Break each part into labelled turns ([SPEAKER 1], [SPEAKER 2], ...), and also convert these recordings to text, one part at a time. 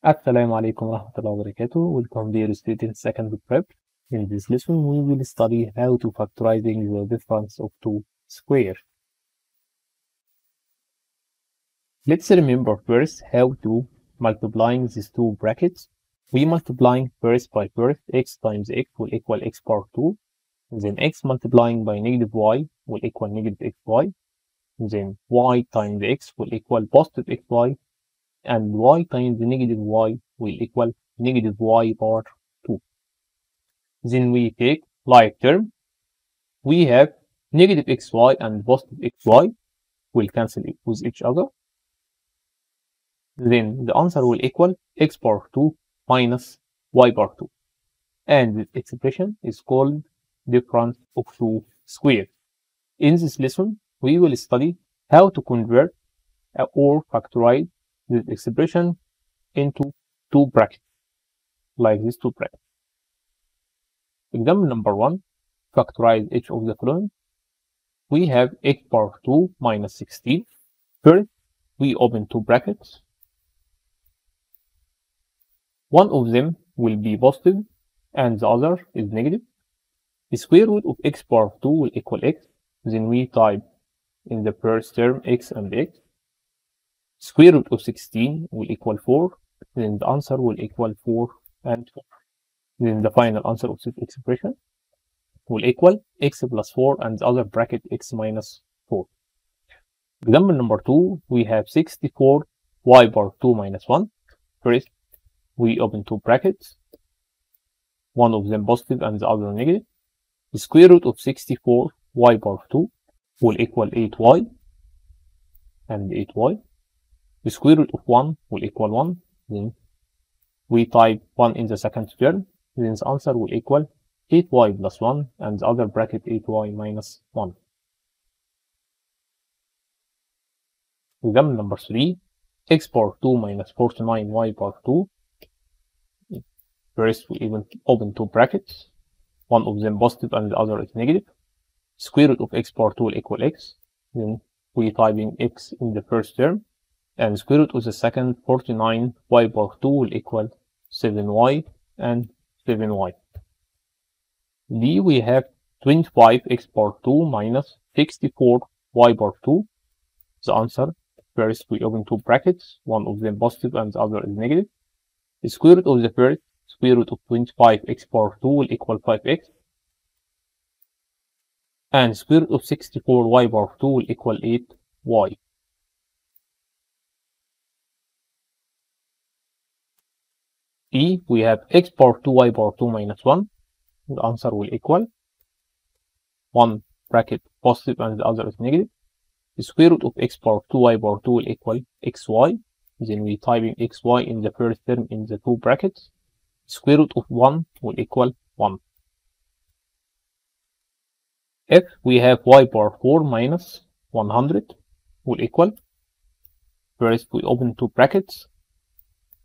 [SPEAKER 1] Assalamu alaikum warahmatullahi wabarakatuh. Welcome dear students second prep. In this lesson we will study how to factorizing the difference of two squares. Let's remember first how to multiplying these two brackets. We multiplying first by first x times x will equal x power 2. Then x multiplying by negative y will equal negative xy. Then y times x will equal positive xy. And y times negative y will equal negative y power 2. Then we take like term. We have negative xy and positive xy will cancel with each other. Then the answer will equal x power 2 minus y power 2. And this expression is called difference of two squares. In this lesson, we will study how to convert or factorize this expression into two brackets, like these two brackets. Example number 1, factorize each of the following. We have x power 2 minus 16. First, we open two brackets. One of them will be positive and the other is negative. The square root of x power 2 will equal x. Then we type in the first term x and x. Square root of 16 will equal 4. Then the answer will equal 4 and 4. Then the final answer of this expression will equal x plus 4 and the other bracket x minus 4. Example number 2, we have 64 y power 2 minus 1. First, we open two brackets. One of them positive and the other negative. The square root of 64 y power 2 will equal 8y and 8y. The square root of 1 will equal 1. Then we type 1 in the second term. Then the answer will equal 8y plus 1 and the other bracket 8y minus 1. Example number 3, x power 2 minus 49y power 2. First, we even open two brackets. One of them positive and the other is negative. Square root of x power 2 will equal x. Then we type in x in the first term. And square root of the second, 49y power 2 will equal 7y and 7y. D, we have 25x power 2 minus 64y power 2. The answer, first we open two brackets. One of them positive and the other is negative. The square root of the first, square root of 25x power 2 will equal 5x. And square root of 64y power 2 will equal 8y. E, we have x power 2y power 2 minus 1. The answer will equal one bracket positive and the other is negative. The square root of x power 2y power 2 will equal xy. Then we type in xy in the first term in the two brackets. Square root of 1 will equal 1. F, we have y power 4 minus 100 will equal. First, we open two brackets.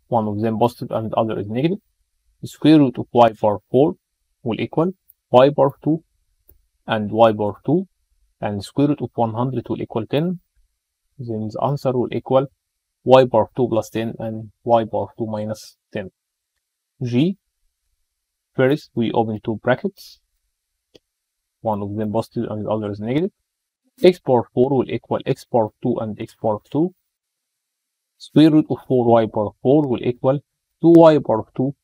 [SPEAKER 1] One of them positive and the other is negative. The square root of y power 4 will equal y power 2 and y power 2. And the square root of 100 will equal 10. Then the answer will equal y power 2 plus 10 and y power 2 minus 10. G, first we open two brackets. One of them positive and the other is negative. X power 4 will equal x power 2 and x power 2. Square root of 4y power 4 will equal 2y power 2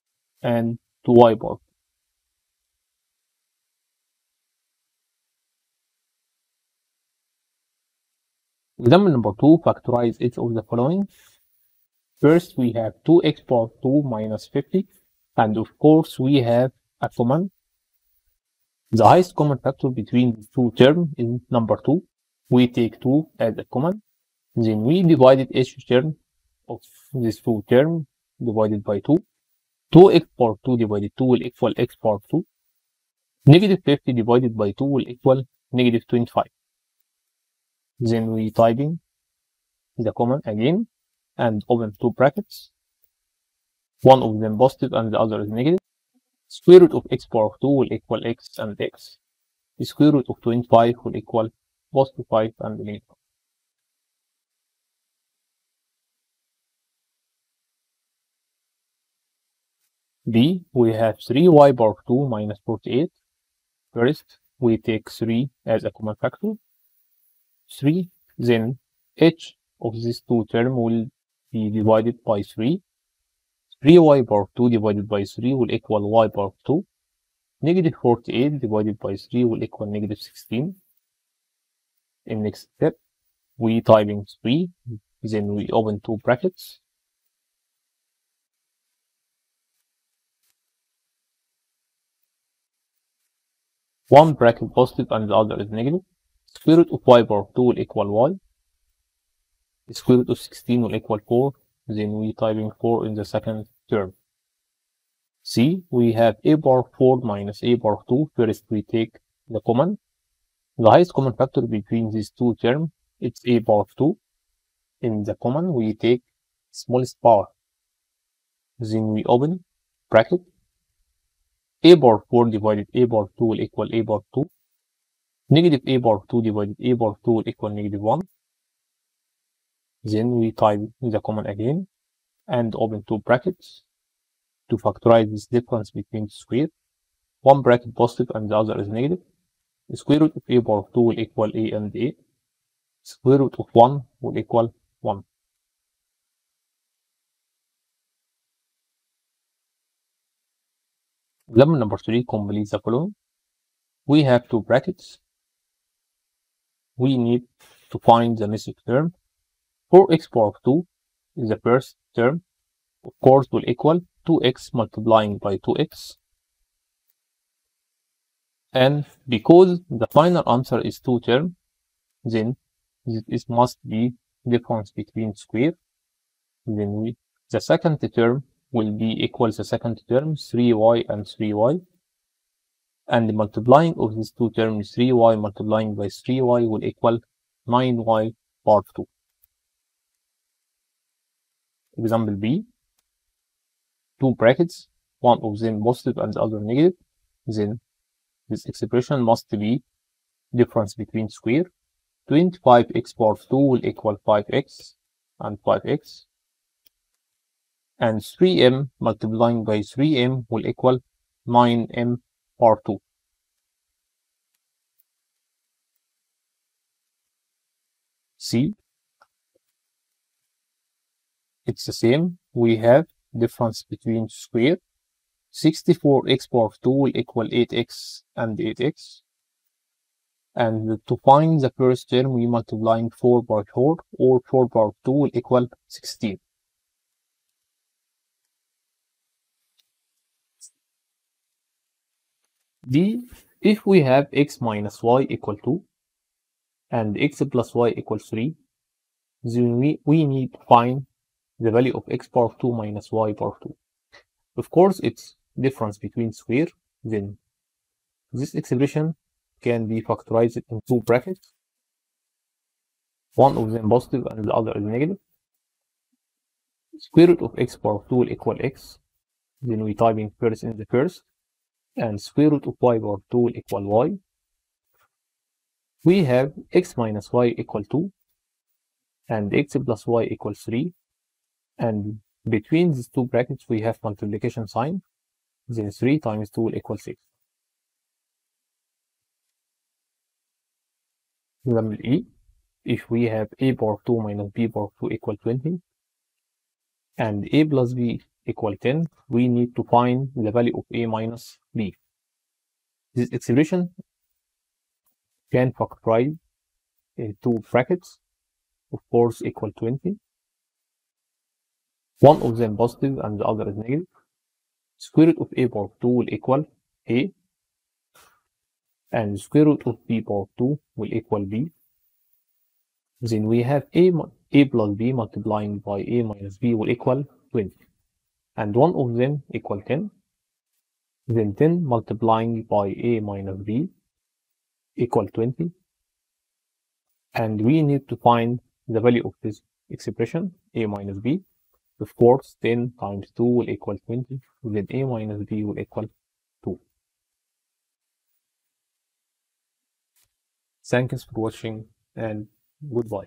[SPEAKER 1] and 2y power 2. Example number 2, factorize each of the following. First, we have 2x power 2 minus 50. And of course, we have a common. The highest common factor between the two terms is number 2. We take 2 as a common. Then we divided each term of these two terms divided by 2. 2x power 2 divided 2 will equal x power 2. Negative 50 divided by 2 will equal negative 25. Then we type in the common again and open two brackets. One of them positive and the other is negative. Square root of x power 2 will equal x and x. The square root of 25 will equal positive 5 and negative 5. B, we have 3y power 2 minus 48. First, we take 3 as a common factor. 3, then each of these two terms will be divided by 3. 3y power 2 divided by 3 will equal y power 2. Negative 48 divided by 3 will equal negative 16. In next step, we type in 3, then we open two brackets. One bracket positive and the other is negative. Square root of y power 2 will equal y. The square root of 16 will equal 4. Then we type in 4 in the second term. C, we have a power 4 minus a power 2. First, we take the common. The highest common factor between these two terms, it's a power 2. In the common, we take smallest power. Then we open bracket. A power 4 divided a power 2 will equal a power 2. Negative a power 2 divided a power 2 will equal negative 1. Then we type the common again and open two brackets to factorize this difference between square. One bracket positive and the other is negative. The square root of a power 2 will equal a and a. Square root of 1 will equal 1. Example number 3 completes the following. We have two brackets. We need to find the missing term. 4x power 2 is the first term. Of course, will equal 2x multiplying by 2x. And because the final answer is two terms, then this must be difference between square. Then the second term will be equal the second term, 3y and 3y. And the multiplying of these two terms, 3y multiplying by 3y will equal 9y power 2. Example B, two brackets, one of them positive and the other negative. Then this expression must be difference between square. 25x power 2 will equal 5x and 5x. And 3m multiplying by 3m will equal 9m power 2. C, it's the same. We have difference between square. 64x power 2 will equal 8x and 8x. And to find the first term, we multiplying 4 by 4, or 4 power 2 will equal 16. D, if we have x minus y equal 2 and x plus y equals 3, then we need to find the value of x power 2 minus y power 2. Of course, it's difference between square. Then this expression can be factorized in two brackets. One of them positive and the other is negative. Square root of x power 2 will equal x. Then we type in first in the first. And square root of y power 2 will equal y. We have x minus y equal 2 and x plus y equals 3. And between these two brackets, we have multiplication sign. Then 3 times 2 will equal 6. Example E, if we have a power 2 minus b power 2 equal 20 and a plus b equal 10, we need to find the value of a minus b. This expression can factorize in two brackets, of course equal 20. One of them positive and the other is negative. Square root of a power 2 will equal a, and square root of b power 2 will equal b. Then we have a plus b multiplying by a minus b will equal 20. And one of them equal 10. Then 10 multiplying by a minus b equal 20. And we need to find the value of this expression, a minus b. Of course, 10 times 2 will equal 20. Then a minus b will equal 2. Thanks for watching and goodbye.